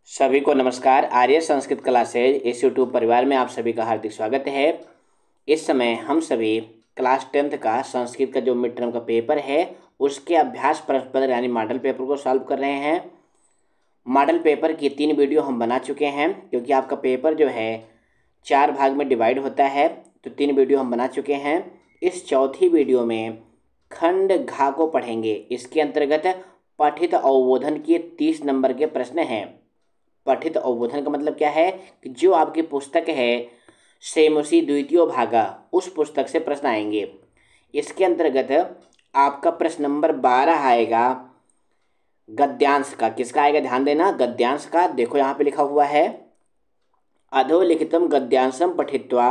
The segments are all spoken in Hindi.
सभी को नमस्कार। आर्य संस्कृत क्लासेज इस यूट्यूब परिवार में आप सभी का हार्दिक स्वागत है। इस समय हम सभी क्लास 10th का संस्कृत का जो मिड टर्म का पेपर है उसके अभ्यास प्रश्न पत्र यानी मॉडल पेपर को सॉल्व कर रहे हैं। मॉडल पेपर की 3 वीडियो हम बना चुके हैं क्योंकि आपका पेपर जो है 4 भाग में डिवाइड होता है, तो 3 वीडियो हम बना चुके हैं। इस चौथी वीडियो में खंड घा को पढ़ेंगे। इसके अंतर्गत पठित अवबोधन के 30 नंबर के प्रश्न हैं। पठित अवबोधन का मतलब क्या है कि जो आपकी पुस्तक है सेमुसी द्वितीय भागा उस पुस्तक से प्रश्न आएंगे। इसके अंतर्गत आपका प्रश्न नंबर 12 आएगा गद्यांश का। किसका आएगा ध्यान देना, गद्यांश का। देखो यहाँ पे लिखा हुआ है अधोलिखितम गद्यांशम पठित्वा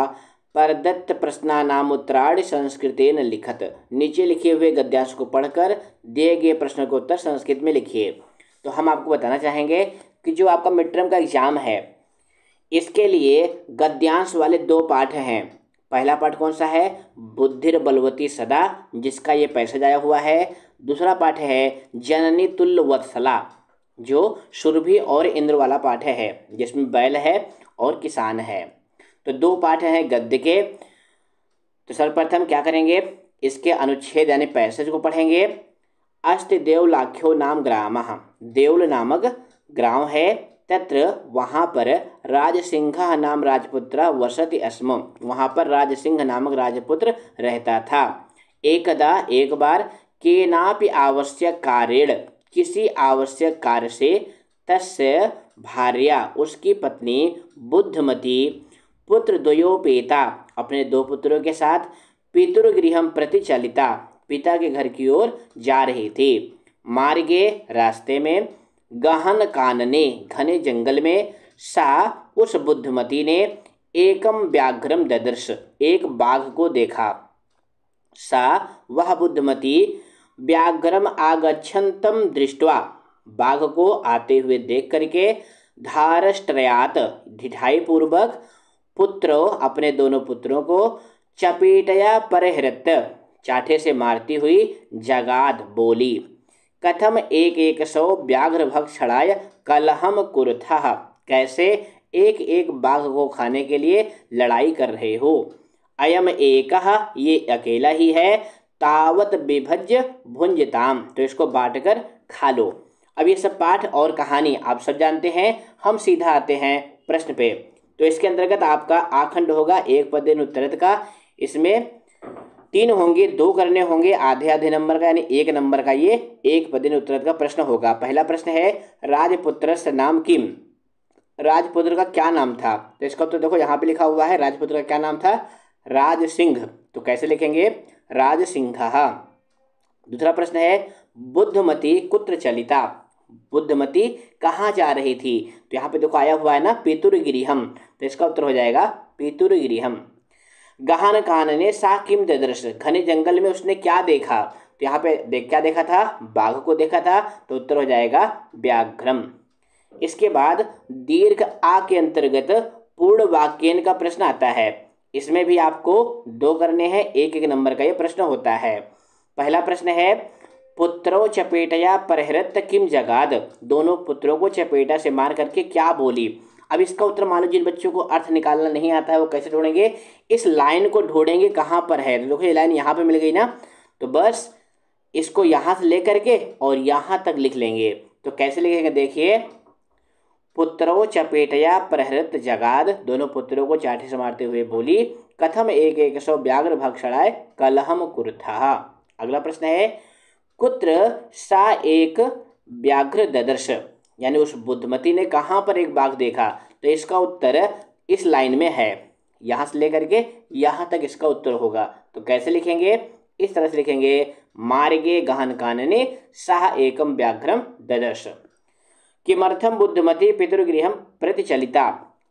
प्रदत्त प्रश्नानाम उत्तराणि संस्कृतेन लिखत। नीचे लिखे हुए गद्यांश को पढ़कर दिए गए प्रश्न को उत्तर संस्कृत में लिखिए। तो हम आपको बताना चाहेंगे कि जो आपका मिड टर्म का एग्जाम है इसके लिए गद्यांश वाले 2 पाठ हैं। पहला पाठ कौन सा है, बुद्धिर बलवती सदा, जिसका ये पैसा जाया हुआ है। दूसरा पाठ है जननी तुल्य वत्सला, जो सुरभि और इंद्र वाला पाठ है, जिसमें बैल है और किसान है। तो 2 पाठ हैं गद्य के। तो सर्वप्रथम क्या करेंगे, इसके अनुच्छेद यानी पैसेज को पढ़ेंगे। अस्ति देवलाख्यो नाम ग्रामः, देवल नामक ग्राम है। तत्र वहाँ पर राजसिंह नाम राजपुत्र वसति अस्म, वहाँ पर राजसिंह नामक राजपुत्र रहता था। एकदा एक बार केनापि आवश्यक कार्येण, किसी आवश्यक कार्य से, तस्य भार्या उसकी पत्नी बुद्धमती पुत्र द्वयोपेता अपने 2 पुत्रों के साथ पितृगृहम प्रति चलिता, पिता के घर की ओर जा रही थी। मार्गे रास्ते में, गहन कानने घने जंगल में, सा उस बुद्धमती ने एकम व्याघ्रम ददर्श एक बाघ को देखा। सा वह बुद्धमती व्याघ्रम आगच्छन्तम दृष्ट्वा बाघ को आते हुए देख करके धारष्ट्रयात ढिठाई पूर्वक पुत्रो अपने दोनों पुत्रों को चपेटया परहृत चाटे से मारती हुई जगाद बोली, कथम एक एक सौ व्याघ्र भक्षणाय कलहम कुरुथः, कैसे एक एक बाघ को खाने के लिए लड़ाई कर रहे हो। अयम एकः ये अकेला ही है, तावत विभज्य भुंजताम तो इसको बांटकर खा लो। अब ये सब पाठ और कहानी आप सब जानते हैं। हम सीधा आते हैं प्रश्न पे। तो इसके अंतर्गत आपका आखंड होगा 1 पदेन उत्तरत का। इसमें 3 होंगे, 2 करने होंगे आधे आधे नंबर का, यानी 1 नंबर का ये 1 पदेन उत्तरत का प्रश्न होगा। पहला प्रश्न है राजपुत्रस्य नाम किम, राजपुत्र का क्या नाम था। तो इसका उत्तर देखो यहाँ पे लिखा हुआ है राजपुत्र का क्या नाम था, राजसिंह। तो कैसे लिखेंगे, राजसिंहः। दूसरा प्रश्न है बुद्धमती कुत्र चलिता, बुद्धमती कहाँ जा रही थी। तो यहाँ पे देखो आया हुआ है ना पितुर्गृहम, तो इसका उत्तर हो जाएगा पितुर्गृहम। गहन कानने सा किम ददर्श, घने जंगल में उसने क्या देखा। तो यहाँ पे क्या देखा था, बाघ को देखा था, तो उत्तर हो जाएगा व्याघ्रम। इसके बाद दीर्घ आ के अंतर्गत पूर्ण वाक्यन का प्रश्न आता है। इसमें भी आपको 2 करने हैं, 1 1 नंबर का ये प्रश्न होता है। पहला प्रश्न है पुत्रो चपेटया परहृत किम जगाद, दोनों पुत्रों को चपेटा से मार करके क्या बोली। अब इसका उत्तर मान लो जिन बच्चों को अर्थ निकालना नहीं आता है वो कैसे ढूंढेंगे, इस लाइन को ढूंढेंगे कहाँ पर है। देखो ये लाइन यहाँ पे मिल गई ना, तो बस इसको यहाँ से ले करके और यहाँ तक लिख लेंगे। तो कैसे लिखेंगे, देखिए पुत्रो चपेटया प्रहृत जगाद, दोनों पुत्रों को चाटे से मारते हुए बोली, कथम एक एक सौ व्याघ्र भक्षणाय कलहम कुरुथः। अगला प्रश्न है कुत्र सा एक व्याघ्र ददर्श, यानी उस बुद्धमती ने कहाँ पर एक बाघ देखा। तो इसका उत्तर इस लाइन में है, यहाँ से लेकर के यहाँ तक इसका उत्तर होगा। तो कैसे लिखेंगे, इस तरह से लिखेंगे मार्गे गहन कानने सह एकम व्याघ्रम ददर्श। किमर्थम बुद्धमती पितृगृहम प्रति चलिता।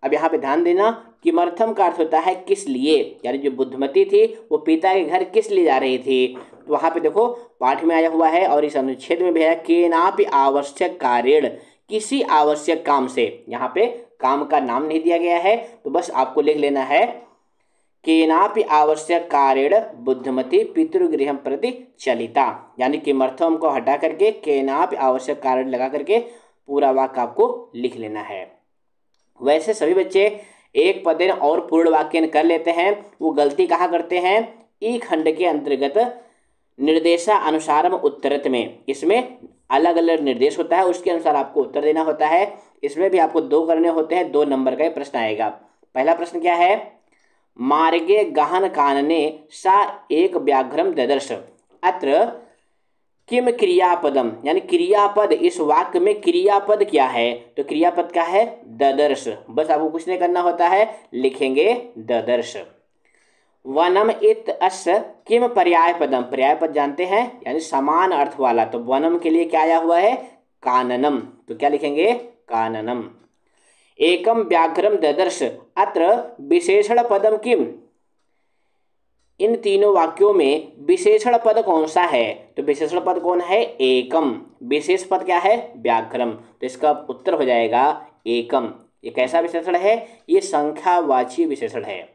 अब यहाँ पे ध्यान देना, किमर्थम का अर्थ होता है किस लिए, यानी जो बुद्धमती थी वो पिता के घर किस लिए जा रही थी। तो वहाँ पे देखो पाठ में आया हुआ है और इस अनुच्छेद में भी है केनापि आवश्यक कार्येण, किसी आवश्यक काम से। यहाँ पे काम का नाम नहीं दिया गया है, तो बस आपको लिख लेना है केनापि आवश्यक कार्येण बुद्धमती पितृगृहम प्रति चलिता, यानी किमर्थम को हटा करके केनापि आवश्यक कारण लगा करके पूरा वाक्य आपको लिख लेना है। वैसे सभी बच्चे एक पदेन और पूर्ण वाक्यन कर लेते हैं, वो गलती कहाँ करते हैं, ई खंड के अंतर्गत निर्देशानुसारम उत्तरत में, इसमें अलग अलग निर्देश होता है, उसके अनुसार आपको उत्तर देना होता है। इसमें भी आपको 2 करने होते हैं, 2 नंबर का प्रश्न आएगा। पहला प्रश्न क्या है, मार्गे गहन कानने सा एक व्याघ्रम ददर्श अत्र किम क्रियापदम, यानी क्रियापद, इस वाक्य में क्रियापद क्या है, तो क्रियापद क्या है, ददर्श। बस आपको कुछ नहीं करना होता है, लिखेंगे ददर्श। वनम इत अस्य किम पर्याय पदम, पर्याय पद जानते हैं यानी समान अर्थ वाला, तो वनम के लिए क्या आया हुआ है, काननम, तो क्या लिखेंगे, काननम। एकम व्याघ्रम ददर्श अत्र विशेषण पदम किम, इन तीनों वाक्यों में विशेषण पद कौन सा है, तो विशेषण पद कौन है, एकम, विशेष पद क्या है, व्याघ्रम, तो इसका उत्तर हो जाएगा एकम। ये कैसा विशेषण है, ये संख्यावाची विशेषण है।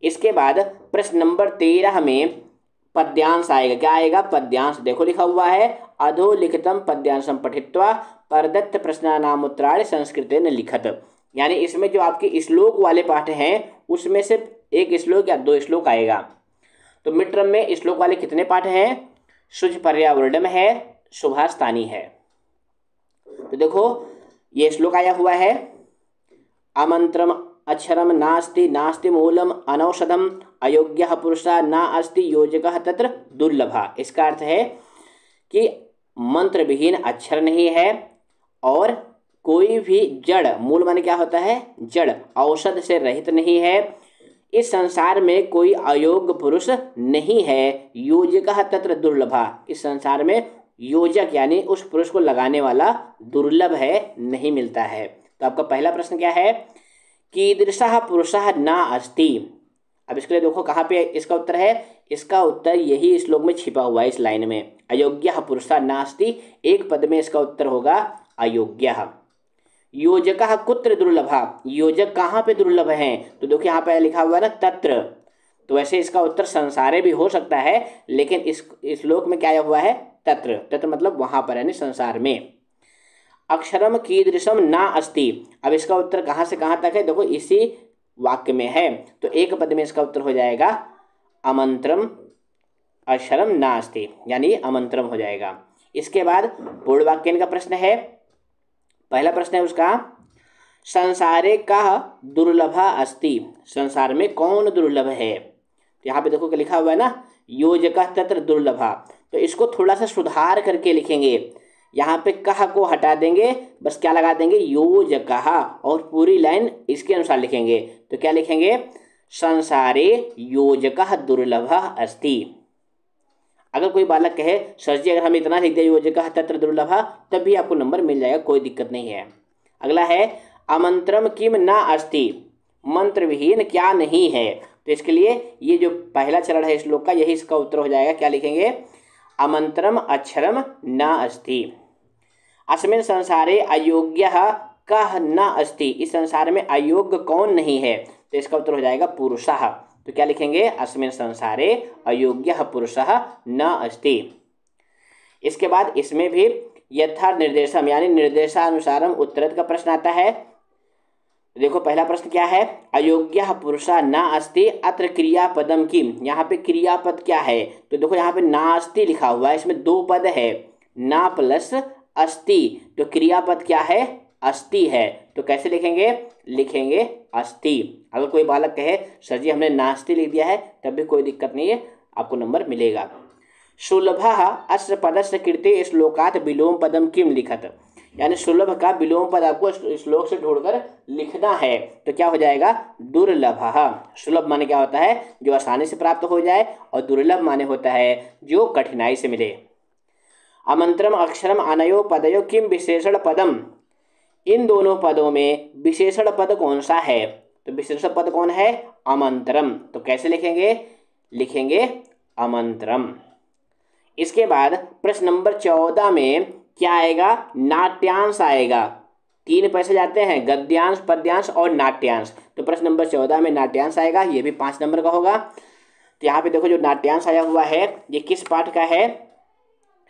इसके बाद प्रश्न नंबर 13 में पद्यांश आएगा, क्या आएगा, पद्यांश। देखो लिखा हुआ है, अधोलिखितम पद्यांशम पठित्वा प्रदत्त प्रश्नानामुत्तराणि संस्कृतेन लिखत, यानी इसमें जो आपके श्लोक वाले पाठ हैं उसमें से एक श्लोक या 2 श्लोक आएगा। तो मिड टर्म में श्लोक वाले कितने पाठ हैं, शुज पर्यावरणम है, सुभाषतानी है। तो देखो ये श्लोक आया हुआ है, अमंत्रम अक्षरम नास्ति नास्ति मूलम अनौषधम अयोग्यः पुरुषः न अस्ति योजकः तत्र दुर्लभः। इसका अर्थ है कि मंत्र विहीन अक्षर नहीं है और कोई भी जड़, मूल माने क्या होता है, जड़, औषध से रहित नहीं है, इस संसार में कोई अयोग्य पुरुष नहीं है, योजकः तत्र दुर्लभः, इस संसार में योजक यानी उस पुरुष को लगाने वाला दुर्लभ है, नहीं मिलता है। तो आपका पहला प्रश्न क्या है, कीदृशः पुरुषः न अस्ति। अब इसके लिए देखो कहाँ पे इसका उत्तर है, इसका उत्तर यही श्लोक में छिपा हुआ है, इस लाइन में, अयोग्यः पुरुषः नास्ति, एक पद में इसका उत्तर होगा अयोग्यः। योजकः कुत्र दुर्लभः, योजक कहाँ पे दुर्लभ हैं, तो देखो यहाँ पे लिखा हुआ है ना तत्र, तो वैसे इसका उत्तर संसारे भी हो सकता है, लेकिन इस श्लोक में क्या हुआ है, तत्र, तत्र मतलब वहाँ पर यानी संसार में। अक्षरम कीदृशम ना अस्ति, अब इसका उत्तर कहाँ से कहाँ तक है, देखो इसी वाक्य में है, तो एक पद में इसका उत्तर हो जाएगा अमंत्रम अक्षरम नास्ति, यानी अमंत्रम हो जाएगा। इसके बाद पूर्ण वाक्य का प्रश्न है, पहला प्रश्न है उसका, संसारे का दुर्लभ अस्ति, संसार में कौन दुर्लभ है, तो यहाँ पे देखो कि लिखा हुआ है ना योजक तत्र दुर्लभ, तो इसको थोड़ा सा सुधार करके लिखेंगे, यहाँ पे कह को हटा देंगे, बस क्या लगा देंगे, योजकः, और पूरी लाइन इसके अनुसार लिखेंगे, तो क्या लिखेंगे, संसारे योजकः दुर्लभः अस्ति। अगर कोई बालक कहे सर जी अगर हम इतना लिख दिया योजकः तत्र दुर्लभः, तब भी आपको नंबर मिल जाएगा, कोई दिक्कत नहीं है। अगला है अमंत्रम किम न अस्ति, मंत्र विहीन क्या नहीं है, तो इसके लिए ये जो पहला चरण है श्लोक का, यही इसका उत्तर हो जाएगा, क्या लिखेंगे, अमंत्रम अक्षरम न अस्ति। अस्मिन् संसारे अयोग्यः कः न अस्ति, इस संसार में अयोग्य कौन नहीं है, तो इसका उत्तर हो जाएगा पुरुषः, तो क्या लिखेंगे, अस्मिन् संसारे अयोग्यः पुरुषः न अस्ति। इसके बाद इसमें भी यथा निर्देशम यानी निर्देशानुसारम उत्तरत का प्रश्न आता है। देखो पहला प्रश्न क्या है, अयोग्यः पुरुषः न अस्ति अत्र क्रियापदम किम, यहाँ पे क्रियापद क्या है, तो देखो यहाँ पे नास्ति लिखा हुआ है, इसमें 2 पद है, ना प्लस अस्ति, तो क्रियापद क्या है, अस्ति है, तो कैसे लिखेंगे, लिखेंगे अस्ति। अगर कोई बालक कहे सर जी हमने नास्ति लिख दिया है, तब भी कोई दिक्कत नहीं है, आपको नंबर मिलेगा। सुलभः अस्य पदस्य कृते श्लोकात् विलोम पदम किम लिखत, यानी सुलभ का विलोम पद आपको श्लोक से ढूंढकर लिखना है, तो क्या हो जाएगा, दुर्लभः। सुलभ माने क्या होता है, जो आसानी से प्राप्त हो जाए, और दुर्लभ माने होता है जो कठिनाई से मिले। अमंत्रम अक्षरम अनयो पदयो किम विशेषण पदम, इन दोनों पदों में विशेषण पद कौन सा है, तो विशेषण पद कौन है, अमंत्रम, तो कैसे लिखेंगे, लिखेंगे अमंत्रम। इसके बाद प्रश्न नंबर 14 में क्या आएगा, नाट्यांश आएगा, 3 पैसे जाते हैं, गद्यांश पद्यांश और नाट्यांश, तो प्रश्न नंबर 14 में नाट्यांश आएगा, ये भी 5 नंबर का होगा। तो यहाँ पे देखो जो नाट्यांश आया हुआ है ये किस पाठ का है,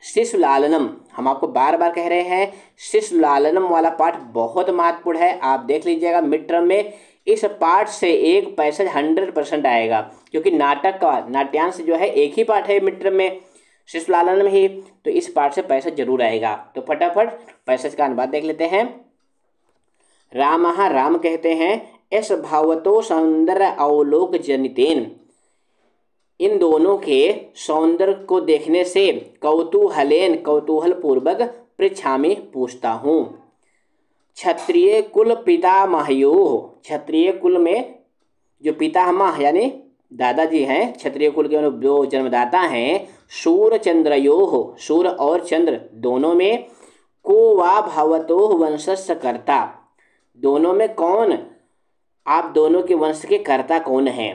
शिशु लालनम, हम आपको बार बार कह रहे हैं शिशु लालनम वाला पाठ बहुत महत्वपूर्ण है, आप देख लीजिएगा मिड टर्म में इस पाठ से एक पैसेज 100% आएगा, क्योंकि नाटक का नाट्यांश जो है एक ही पाठ है मिड टर्म में शिशु लालनम ही, तो इस पाठ से पैसेज जरूर आएगा। तो फटाफट पैसेज का अनुवाद देख लेते हैं। रामः राम कहते हैं एस भावतो सौंदर्य अवलोक जनितेन, इन दोनों के सौंदर्य को देखने से कौतूहलेन कौतूहल पूर्वक पृच्छामि पूछता हूँ। क्षत्रिय कुल पितामहयो, क्षत्रिय कुल में जो पितामह यानी दादाजी हैं, क्षत्रिय कुल के जो जन्मदाता हैं, सूर चंद्रयो, सूर और चंद्र दोनों में, को वा भवतो वंशस्य कर्ता, दोनों में कौन आप दोनों के वंश के कर्ता कौन हैं?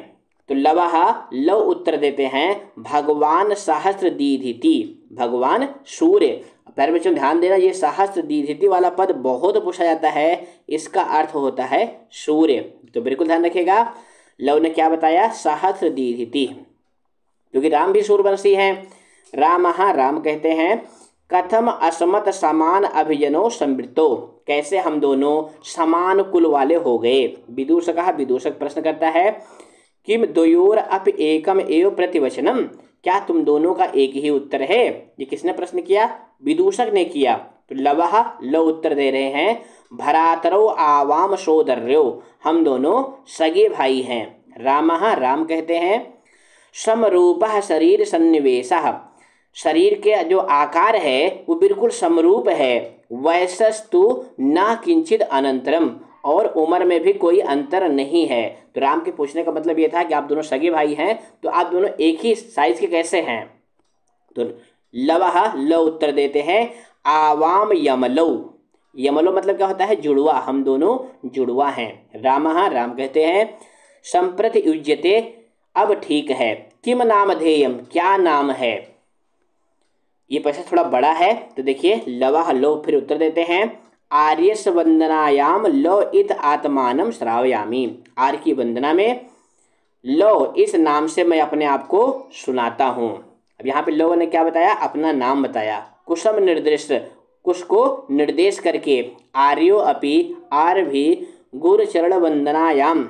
तो लवः लव उत्तर देते हैं भगवान सहस्त्र दीधिति, भगवान सूर्य। प्यारे बच्चों ध्यान देना, ये सहस्त्र दीधिति वाला पद बहुत पूछा जाता है, इसका अर्थ होता है सूर्य, तो बिल्कुल ध्यान रखिएगा। लव ने क्या बताया? सहस्त्र दीधिति, क्योंकि राम भी सूर्यवंशी हैं। रामः राम कहते हैं कथम असमत समान अभिजनो संवृतो, कैसे हम दोनों समान कुल वाले हो गए। विदूषकः, विदूषक प्रश्न करता है किम द्वयोर अप एकम एव प्रतिवचनम, क्या तुम दोनों का एक ही उत्तर है? ये किसने प्रश्न किया? विदूषक ने किया। तो लवः लव उत्तर दे रहे हैं भरातरो आवाम सोदर्यो, हम दोनों सगे भाई हैं। रामः राम कहते हैं समरूपः शरीर सन्निवेशः, शरीर के जो आकार है वो बिल्कुल समरूप है। वयसस्तु न किंचित अनंतरम, और उम्र में भी कोई अंतर नहीं है। तो राम के पूछने का मतलब ये था कि आप दोनों सगे भाई हैं, तो आप दोनों एक ही साइज के कैसे हैं? तो लवः लव उत्तर देते हैं आवाम यमलो, यमलो मतलब क्या होता है? जुड़वा, हम दोनों जुड़वा हैं। रामः राम कहते हैं संप्रति युज्यते, अब ठीक है। किम नामधेयम, क्या नाम है? ये पैसा थोड़ा बड़ा है, तो देखिए लवः लो फिर उत्तर देते हैं आर्यस वंदनायाम लो इत आत्मानम श्रावयामी, आर्य की वंदना में लो इस नाम से मैं अपने आप को सुनाता हूँ। अब यहाँ पे लो ने क्या बताया? अपना नाम बताया। कुसम निर्दिष्ट, कुश को निर्देश करके, आर्यो अपि, आर्य भी गुरु चरण वंदनायाम,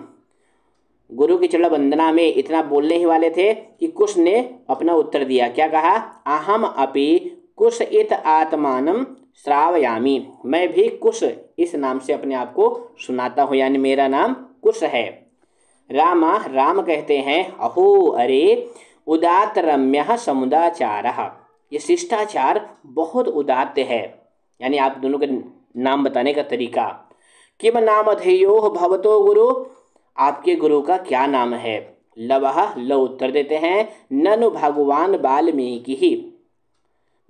गुरु की चरण वंदना में इतना बोलने ही वाले थे कि कुश ने अपना उत्तर दिया। क्या कहा? अहम अपि कुश इत आत्मानम श्रावयामी, मैं भी कुश इस नाम से अपने आप को सुनाता हूँ, यानी मेरा नाम कुश है। रामा राम कहते हैं अहो अरे उदात रम्य समुदाचारः, ये शिष्टाचार बहुत उदात्त है, यानी आप दोनों के नाम बताने का तरीका। किम नामधेयो भवतो गुरु, आपके गुरु का क्या नाम है? लवः लव उत्तर देते हैं ननु भगवान वाल्मीकि ही,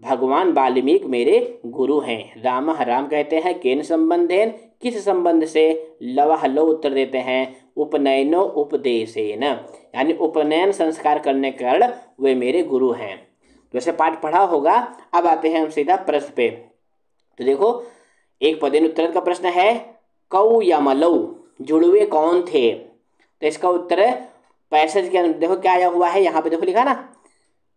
भगवान वाल्मीकि मेरे गुरु हैं। रामः राम कहते हैं केन संबंधेन, किस संबंध से? लवः लव उत्तर देते हैं उपनयनो उपदेशेन, यानी उपनयन संस्कार करने के कारण वे मेरे गुरु हैं। वैसे पाठ पढ़ा होगा। अब आते हैं हम सीधा प्रश्न पे। तो देखो एक पदेन उत्तर का प्रश्न है कौ यमलौ, जुड़वे कौन थे? तो इसका उत्तर पैसेज के अंदर देखो क्या आया हुआ है, यहाँ पे देखो लिखा ना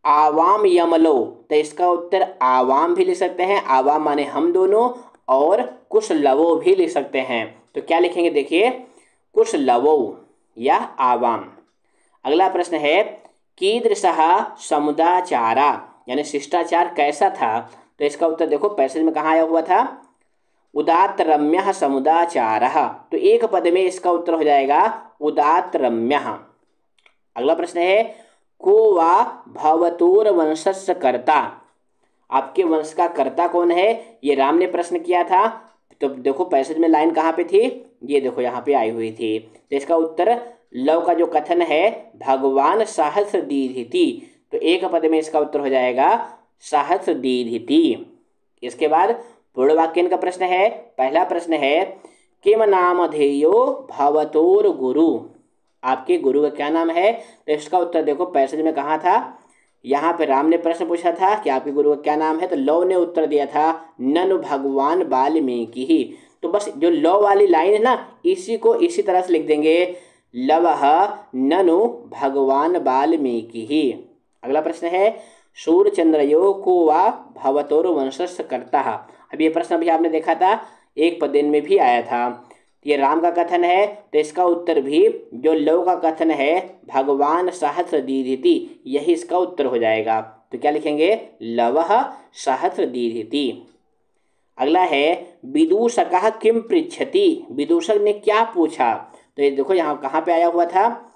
आवाम यमलो, तो इसका उत्तर आवाम भी लिख सकते हैं, आवाम माने हम दोनों, और कुश लवो भी लिख सकते हैं। तो क्या लिखेंगे देखिए कुश लवो या आवाम। अगला प्रश्न है कीदृशः समुदाचारा, यानी शिष्टाचार कैसा था? तो इसका उत्तर देखो पैसेज में कहाँ आया हुआ था उदात्त रम्यः समुदाचारः, तो एक पद में इसका उत्तर हो जाएगा उदात्त रम्यः। अगला प्रश्न है को वा भवतोर वंशस्य कर्ता, आपके वंश का कर्ता कौन है? ये राम ने प्रश्न किया था। तो देखो पैसेज में लाइन कहाँ पे थी? ये देखो यहाँ पे आई हुई थी। तो इसका उत्तर लव का जो कथन है भगवान सहस्र दीधिति, तो एक पद में इसका उत्तर हो जाएगा सहस्र दीधिति। इसके बाद पूर्ण वाक्यन का प्रश्न है। पहला प्रश्न है किम नामधेयो भवतोर गुरु, आपके गुरु का क्या नाम है? तो इसका उत्तर देखो पैसेज में कहाँ था? यहाँ पे राम ने प्रश्न पूछा था कि आपके गुरु का क्या नाम है, तो लव ने उत्तर दिया था ननु भगवान वाल्मीकि ही। तो बस जो लव वाली लाइन है ना, इसी को इसी तरह से लिख देंगे लवः ननु भगवान वाल्मीकि ही। अगला प्रश्न है शूरचंद्रयो को वा भवतोर वंशस्य कर्ता। अब ये प्रश्न अभी आपने देखा था, एक पदेन में भी आया था। ये राम का कथन है, तो इसका उत्तर भी जो लव का कथन है भगवान सहस्र दीधिति, यही इसका उत्तर हो जाएगा। तो क्या लिखेंगे? लवः सहस्र दीधिति। अगला है विदूषकः किम पृच्छति। विदूषक ने क्या पूछा? तो ये देखो यहाँ कहाँ पे आया हुआ था,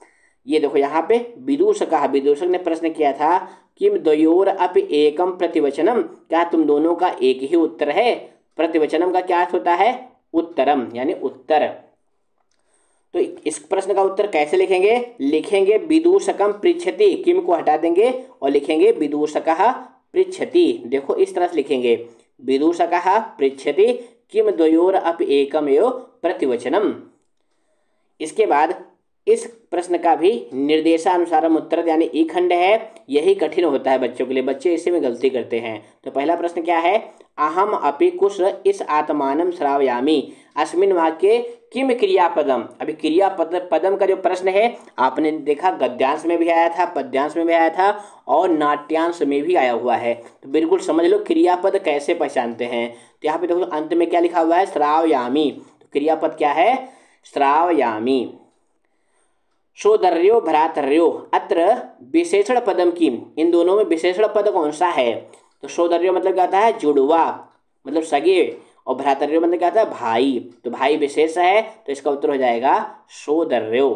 ये देखो यहाँ पे विदूषकः, विदूषक ने प्रश्न किया था किम द्वयोर अपि एकम प्रतिवचनम, क्या तुम दोनों का एक ही उत्तर है? प्रतिवचनम का क्या अर्थ होता है? उत्तरम, यानी उत्तर। तो इस प्रश्न का उत्तर कैसे लिखेंगे? लिखेंगे विदूषकम पृच्छति, किम को हटा देंगे और लिखेंगे विदूषकः पृच्छति। देखो इस तरह से लिखेंगे, विदूषकः पृच्छति किम द्वयोर अपि एकम एव प्रतिवचनम। इसके बाद इस प्रश्न का भी निर्देशानुसारम उत्तर यानी ई खंड है, यही कठिन होता है बच्चों के लिए, बच्चे इसी में गलती करते हैं। तो पहला प्रश्न क्या है? अहम अपि कुश इस आत्मानं श्रावयामि अस्मिन् वाक्ये किम क्रियापदम। अभी क्रियापद पदम का जो प्रश्न है आपने देखा गद्यांश में भी आया था, पद्यांश में भी आया था और नाट्यांश में भी आया हुआ है। तो बिल्कुल समझ लो क्रियापद कैसे पहचानते हैं। तो यहाँ पे देखो अंत में क्या लिखा हुआ है? श्रावयामि। तो क्रियापद क्या है? श्रावयामि। सोदर्यो भ्रातर्यो, अत्र विशेषण पदम किम, इन दोनों में विशेषण पद कौन सा है? तो सोदर्यो मतलब क्या होता है? जुड़वा, मतलब सगे, और भ्रातर्यो मतलब क्या होता है? भाई। तो भाई विशेष है, तो इसका उत्तर हो जाएगा सोदर्यो।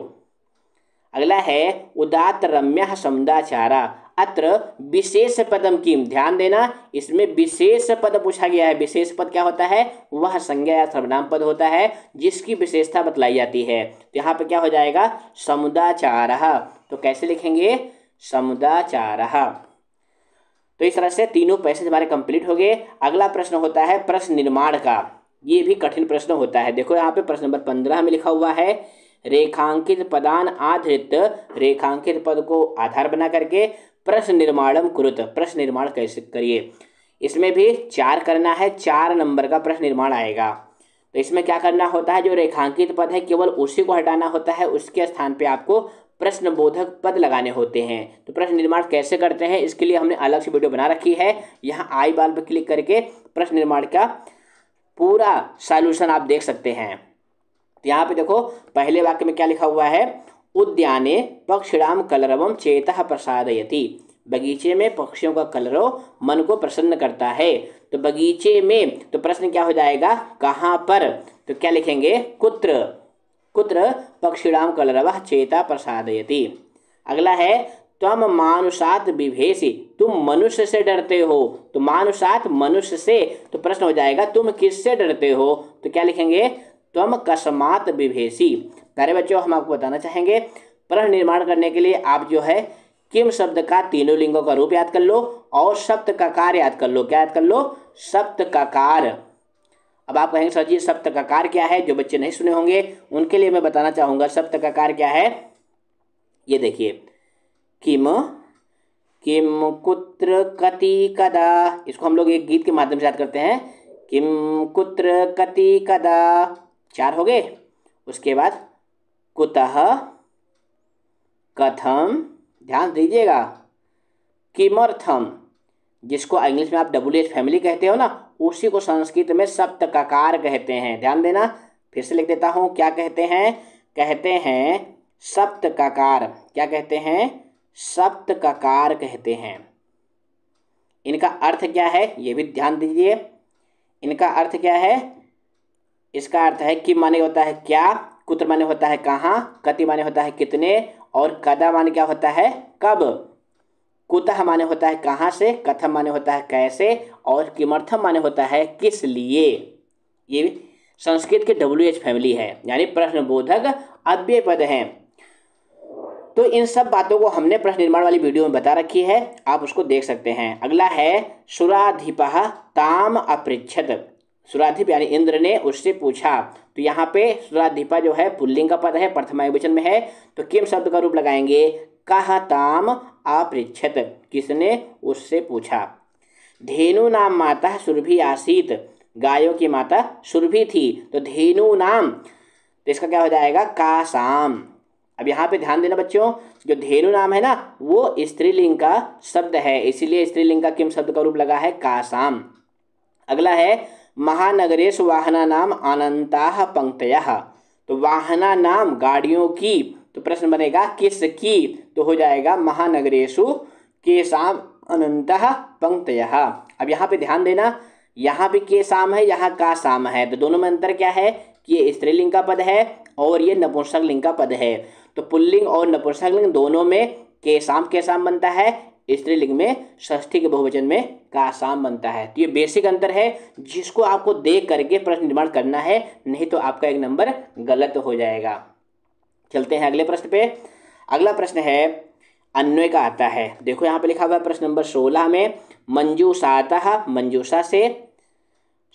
अगला है उदात्त रम्य समुदाचारा, अत्र विशेष पदम किम। ध्यान देना, इसमें विशेष पद पूछा गया है। विशेष पद क्या होता है? वह संज्ञा या सर्वनाम पद होता है जिसकी विशेषता बतलाई जाती है। तो यहाँ पे क्या हो जाएगा? समुदाचारः। तो कैसे लिखेंगे? समुदाचारः। तो इस तरह से तीनों पैसेज हमारे कंप्लीट हो गए। अगला प्रश्न होता है प्रश्न निर्माण का। ये भी कठिन प्रश्न होता है। देखो यहाँ पे प्रश्न नंबर 15 में लिखा हुआ है रेखांकित पदान आधृत, रेखांकित पद को आधार बना करके प्रश्न निर्माणम कुरुत, प्रश्न निर्माण कैसे करिए। इसमें भी 4 करना है, 4 नंबर का प्रश्न निर्माण आएगा। तो इसमें क्या करना होता है? जो रेखांकित पद है केवल उसी को हटाना होता है, उसके स्थान पे आपको प्रश्नबोधक पद लगाने होते हैं। तो प्रश्न निर्माण कैसे करते हैं इसके लिए हमने अलग से वीडियो बना रखी है। यहाँ आई बाल पर क्लिक करके प्रश्न निर्माण का पूरा सॉल्यूशन आप देख सकते हैं। तो यहाँ पे देखो पहले वाक्य में क्या लिखा हुआ है? उद्याने पक्षिणाम कलरवम चेतः प्रसादयति, बगीचे में पक्षियों का कलरव मन को प्रसन्न करता है। तो बगीचे में, तो प्रश्न क्या हो जाएगा? कहाँ पर? तो क्या लिखेंगे? कुत्र, कुत्र पक्षिणाम कलरवः चेता प्रसादयति। अगला है त्वम मानुषात् बिभेषि, तुम मनुष्य से डरते हो। तो मानुषात् मनुष्य से, तो प्रश्न हो जाएगा तुम किससे डरते हो? तो क्या लिखेंगे? त्वम कस्मात् बिभेषि। प्यारे बच्चों, हम आपको बताना चाहेंगे प्रश्न निर्माण करने के लिए आप जो है किम शब्द का तीनों लिंगों का रूप याद कर लो और सप्त ककार याद कर लो। क्या याद कर लो? सप्त ककार। अब आप कहेंगे सर जी सप्त ककार क्या है? जो बच्चे नहीं सुने होंगे उनके लिए मैं बताना चाहूँगा सप्त ककार क्या है। ये देखिए, किम, किम, कुत्र, कति, कदा, इसको हम लोग एक गीत के माध्यम से याद करते हैं। किम, कुत्र, कति, कदा, 4 हो गए। उसके बाद कुतः, कथम, ध्यान दीजिएगा, किमर्थम, जिसको इंग्लिश में आप WH फैमिली कहते हो ना, उसी को संस्कृत में सप्त ककार कहते हैं। ध्यान देना, फिर से लिख देता हूँ। क्या कहते हैं? कहते हैं सप्त ककार। क्या कहते हैं? सप्त ककार कहते हैं। इनका अर्थ क्या है ये भी ध्यान दीजिए। इनका अर्थ क्या है? इसका अर्थ है कि माने होता है क्या, कुत्र माने होता है कहाँ, कति माने होता है कितने, और कदा माने क्या होता है? कब। कुतः माने होता है कहाँ से, कथम माने होता है कैसे, और किमर्थम माने होता है किस लिए। ये संस्कृत के WH फैमिली है, यानी प्रश्नबोधक अव्यय पद हैं। तो इन सब बातों को हमने प्रश्न निर्माण वाली वीडियो में बता रखी है, आप उसको देख सकते हैं। अगला है सुराधिपः ताम अपृच्छत, सुराधिप यानी इंद्र ने उससे पूछा। तो यहाँ पे सुराधिपा जो है पुल्लिंग का पद है, प्रथमा एकवचन में है, तो किम शब्द का रूप लगाएंगे कह ताम अपृच्छत, किसने? उससे पूछा। धेनु नाम माता सुरभि आसीत, गायों की माता सुरभि थी। तो धेनु नाम, तो इसका क्या हो जाएगा? कासाम। अब यहाँ पे ध्यान देना बच्चों, जो धेनु नाम है ना वो स्त्रीलिंग का शब्द है, इसीलिए स्त्रीलिंग का किम शब्द का रूप लगा है कासाम। अगला है महानगरेषु वाहना नाम अनंताः पंक्तयः। तो वाहना नाम गाड़ियों की, तो प्रश्न बनेगा किसकी, तो हो जाएगा महानगरेषु केषाम् अनंतः पंक्तयः। अब यहाँ पे ध्यान देना, यहाँ पे केषाम् है, यहाँ कासाम है, तो दोनों में अंतर क्या है कि ये स्त्रीलिंग का पद है और ये नपुंसक लिंग का पद है। तो पुल्लिंग और नपुंसक लिंग दोनों में केषाम् केषाम् बनता है, स्त्रीलिंग में षष्ठी के बहुवचन में कासाम बनता है। तो ये बेसिक अंतर है जिसको आपको देख करके प्रश्न निर्माण करना है, नहीं तो आपका एक नंबर गलत हो जाएगा। चलते हैं अगले प्रश्न पे। अगला प्रश्न है अन्वय का आता है। देखो यहाँ पे लिखा हुआ है प्रश्न नंबर 16 में, मंजूषातः मंजूषा से,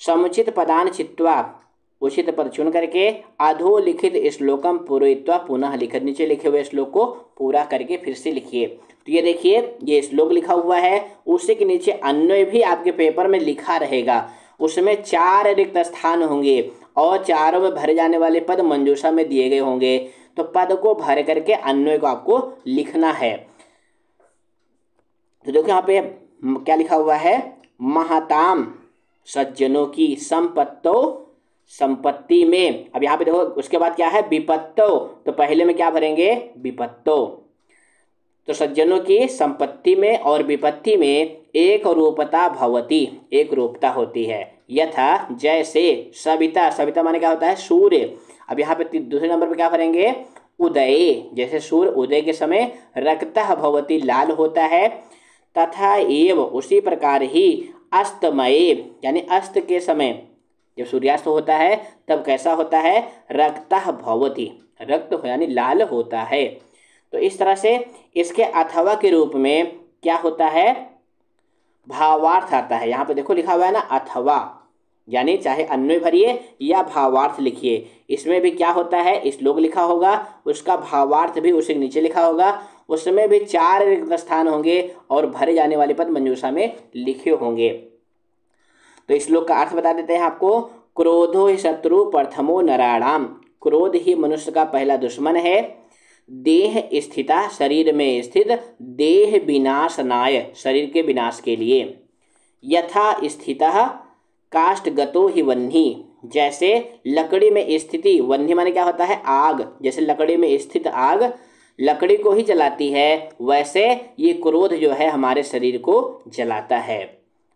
समुचित पदान चित्वा उचित पद चुन करके, अधोलिखित श्लोकम पूरयित्वा पुनः लिखित, नीचे लिखे हुए श्लोक को पूरा करके फिर से लिखिए। तो ये देखिए ये श्लोक लिखा हुआ है, उसी के नीचे अन्वय भी आपके पेपर में लिखा रहेगा। उसमें 4 रिक्त स्थान होंगे और चारों में भरे जाने वाले पद मंजूषा में दिए गए होंगे। तो पद को भर करके अन्वय को आपको लिखना है। तो देखो यहाँ पे क्या लिखा हुआ है, महताम सज्जनों की संपत्तो, संपत्ति में। अब यहाँ पे देखो उसके बाद क्या है विपत्तो, तो पहले में क्या भरेंगे विपत्तो। तो सज्जनों की संपत्ति में और विपत्ति में एक रूपता भवती, एक रूपता होती है। यथा जैसे, सविता, सविता माने क्या होता है सूर्य। अब यहाँ पे दूसरे नंबर पे क्या भरेंगे उदय, जैसे सूर्य उदय के समय रक्तः भवती, लाल होता है। तथा एव उसी प्रकार ही अस्तमये, यानी अस्त के समय जब सूर्यास्त होता है तब कैसा होता है रक्तः भवति, रक्त यानी लाल होता है। तो इस तरह से इसके अथवा के रूप में क्या होता है भावार्थ आता है। यहाँ पे देखो लिखा हुआ है ना अथवा, यानी चाहे अन्वय भरिए या भावार्थ लिखिए, इसमें भी क्या होता है श्लोक लिखा होगा, उसका भावार्थ भी उसी नीचे लिखा होगा, उसमें भी 4 रिक्त स्थान होंगे और भरे जाने वाले पद मंजूषा में लिखे होंगे। तो श्लोक का अर्थ बता देते हैं आपको। क्रोधो ही शत्रु प्रथमो नराणाम, क्रोध ही मनुष्य का पहला दुश्मन है। देह स्थिता, शरीर में स्थित, देह विनाशनाय, शरीर के विनाश के लिए। यथा स्थितः काष्ठगतो ही वह्नि, जैसे लकड़ी में स्थिति, वह्नि माने क्या होता है आग, जैसे लकड़ी में स्थित आग लकड़ी को ही जलाती है, वैसे ये क्रोध जो है हमारे शरीर को जलाता है।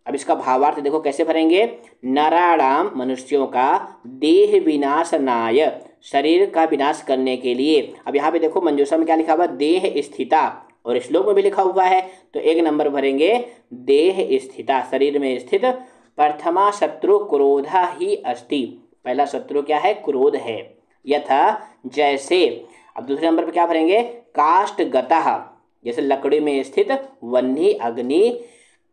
अब इसका भावार्थ देखो कैसे भरेंगे, नराणाम मनुष्यों का, देह विनाशनाय शरीर का विनाश करने के लिए। अब यहाँ पे देखो मंजूषा में क्या लिखा हुआ देह स्थिता, और श्लोक में भी लिखा हुआ है, तो 1 नंबर भरेंगे देह स्थिता, शरीर में स्थित। प्रथमा शत्रु क्रोधा ही अस्ति, पहला शत्रु क्या है क्रोध है। यथा जैसे, अब दूसरे नंबर पे क्या भरेंगे काष्ठगतः, जैसे लकड़ी में स्थित, वह्नि अग्नि,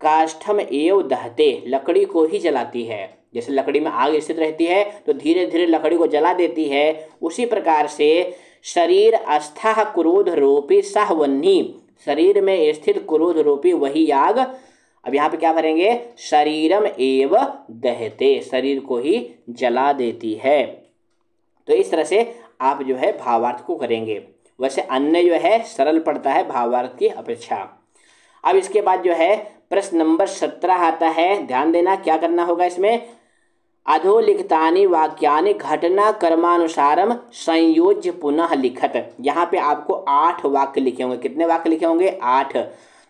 काष्ठम एव दहते, लकड़ी को ही जलाती है, जैसे लकड़ी में आग स्थित रहती है तो धीरे धीरे लकड़ी को जला देती है, उसी प्रकार से शरीर अस्थः क्रोध रूपी सह वह्नि, शरीर में स्थित क्रोध रूपी वही आग। अब यहाँ पे क्या भरेंगे शरीरम एव दहते, शरीर को ही जला देती है। तो इस तरह से आप जो है भावार्थ को करेंगे। वैसे अन्य जो है सरल पड़ता है भावार्थ की अपेक्षा। अब इसके बाद जो है प्रश्न नंबर 17 आता है, ध्यान देना क्या करना होगा इसमें। अधोलिखितानि वाक्यानि घटना कर्मानुसारम संयोज्य पुनः लिखत। यहाँ पे आपको 8 वाक्य लिखे होंगे। कितने वाक्य लिखे होंगे 8।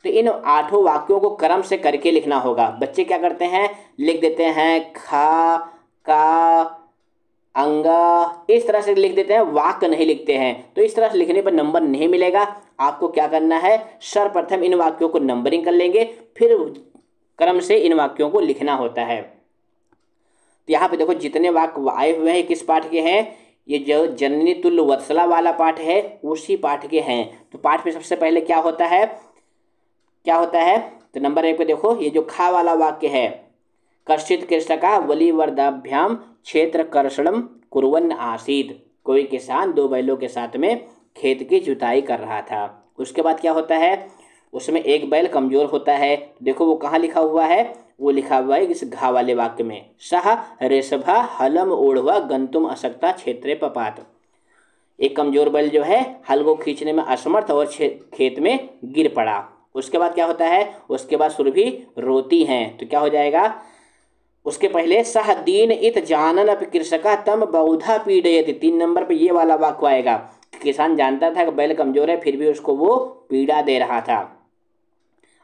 तो इन 8 वाक्यों को क्रम से करके लिखना होगा। बच्चे क्या करते हैं लिख देते हैं खा का अंगा, इस तरह से लिख देते हैं, वाक्य नहीं लिखते हैं। तो इस तरह से लिखने पर नंबर नहीं मिलेगा। आपको क्या करना है सर्वप्रथम इन वाक्यों को नंबरिंग कर लेंगे, फिर क्रम से इन वाक्यों को लिखना होता है। तो यहाँ पे देखो जितने वाक्य आए हुए हैं किस पाठ के हैं, ये जो जननी तुल्य वत्सला वाला पाठ है उसी पाठ के हैं। तो पाठ में सबसे पहले क्या होता है तो नंबर 1 पे देखो ये जो खा वाला वाक्य है, कश्चित कृषका वलिवर्दाभ्याम क्षेत्र कर्षणम कुर्वन् आसीत, कोई किसान 2 बैलों के साथ में खेत की जुताई कर रहा था। उसके बाद क्या होता है उसमें एक बैल कमजोर होता है। देखो वो कहाँ लिखा हुआ है, वो लिखा हुआ है इस घा वाले वाक्य में, सह ऋषभा हलम ओढ़वा गंतुम अशक्ता क्षेत्रे पपात। एक कमजोर बैल जो है हल को खींचने में असमर्थ और खेत में गिर पड़ा। उसके बाद क्या होता है, उसके बाद सुरभि रोती हैं, तो क्या हो जाएगा, उसके पहले सह दीन इत जानन अपि कृषका तम बहुधा पीड़यति। 3 नंबर पे ये वाला वाक्य आएगा। किसान जानता था कि बैल कमजोर है, फिर भी उसको वो पीड़ा दे रहा था।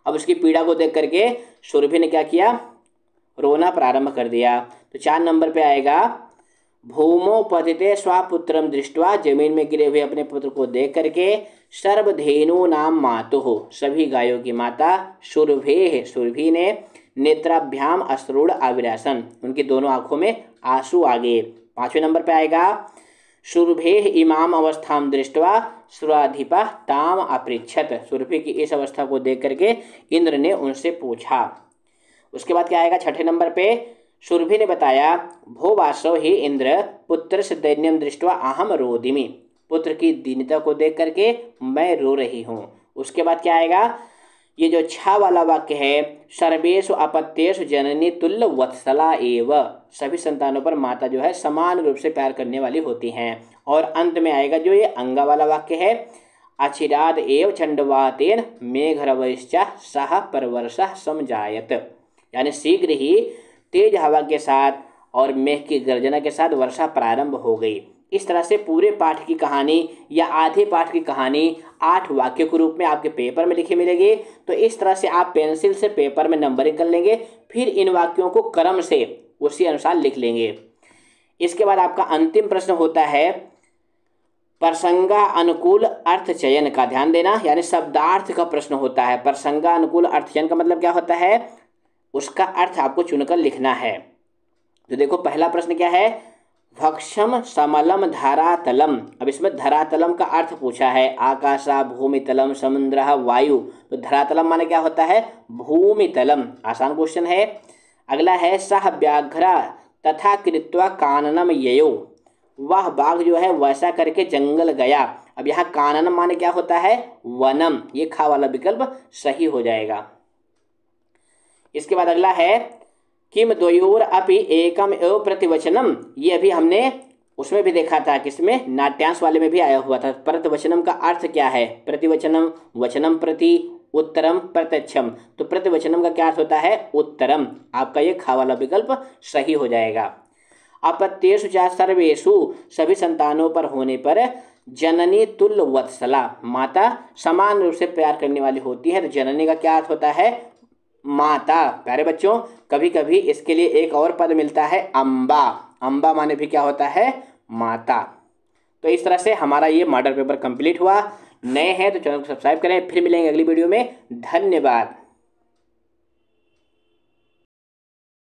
अब उसकी पीड़ा को देख करके सुरभि ने क्या किया, रोना प्रारंभ कर दिया। तो 4 नंबर पे आएगा भूमो पतिते स्वापुत्रम दृष्ट्वा, जमीन में गिरे हुए अपने पुत्र को देख करके सर्वधेनु नाम मातुः, सभी गायों की माता सुरभि, सुरभि ने नेत्राभ्याम अश्रुण आविरासन, उनकी दोनों आंखों में आंसू आ गए। 5वें नंबर पे आएगा सुरभे इमाम अवस्थाम दृष्ट्वा सुराधिपा ताम अपृच्छत, सुरभि की इस अवस्था को देख करके इंद्र ने उनसे पूछा। उसके बाद क्या आएगा 6ठे नंबर पे, सुरभि ने बताया भो वासव हे इंद्र पुत्र से दैन्यम दृष्ट्वा अहम रोदिमि, पुत्र की दीनता को देख करके मैं रो रही हूँ। उसके बाद क्या आएगा, ये जो 6 वाला वाक्य है, सर्वेषु अपत्येषु जननी तुल्य वत्सला एव, सभी संतानों पर माता जो है समान रूप से प्यार करने वाली होती हैं। और अंत में आएगा जो ये अंगा वाला वाक्य है, अचिराद एव चंडवातेन मेघरवैश्च सह परवर्षः समजायत, यानी शीघ्र ही तेज हवा के साथ और मेघ की गर्जना के साथ वर्षा प्रारंभ हो गई। इस तरह से पूरे पाठ की कहानी या आधे पाठ की कहानी 8 वाक्यों के रूप में आपके पेपर में लिखी मिलेगी। तो इस तरह से आप पेंसिल से पेपर में नंबरिंग कर लेंगे, फिर इन वाक्यों को क्रम से उसी अनुसार लिख लेंगे। इसके बाद आपका अंतिम प्रश्न होता है प्रसंगानुकूल अर्थ चयन का, ध्यान देना, यानी शब्दार्थ का प्रश्न होता है। प्रसंगानुकूल अर्थ चयन का मतलब क्या होता है, उसका अर्थ आपको चुनकर लिखना है। तो देखो पहला प्रश्न क्या है, भक्षम समलम धरातलम। अब इसमें धरातलम का अर्थ पूछा है, आकाशा भूमितलम समुद्र वायु, तो धरातलम माने क्या होता है, भूमितलम, आसान क्वेश्चन है। अगला है सह व्याघ्रा तथा कृत्वा काननम ययो, वह बाघ जो है वैसा करके जंगल गया। अब यहाँ काननम माने क्या होता है, वनम, ये खा वाला विकल्प सही हो जाएगा। इसके बाद अगला है किम द्वयोर अपि एकम एव प्रतिवचनम, ये अभी हमने उसमें भी देखा था, किसमें, नाट्यांश वाले में भी आया हुआ था। प्रतिवचनम का अर्थ क्या है, प्रतिवचनम वचनम प्रति उत्तरम प्रत्यक्षम, तो प्रतिवचनम का क्या अर्थ होता है, उत्तरम, आपका ये खा वाला विकल्प सही हो जाएगा। अपत्येषु च सर्वेषु, सभी संतानों पर होने पर जननी तुल्य वत्सला, माता समान रूप से प्यार करने वाली होती है, तो जननी का क्या अर्थ होता है, माता। प्यारे बच्चों कभी कभी इसके लिए एक और पद मिलता है अम्बा, अम्बा माने भी क्या होता है, माता। तो इस तरह से हमारा ये मॉडल पेपर कंप्लीट हुआ। नए हैं तो चैनल को सब्सक्राइब करें, फिर मिलेंगे अगली वीडियो में। धन्यवाद।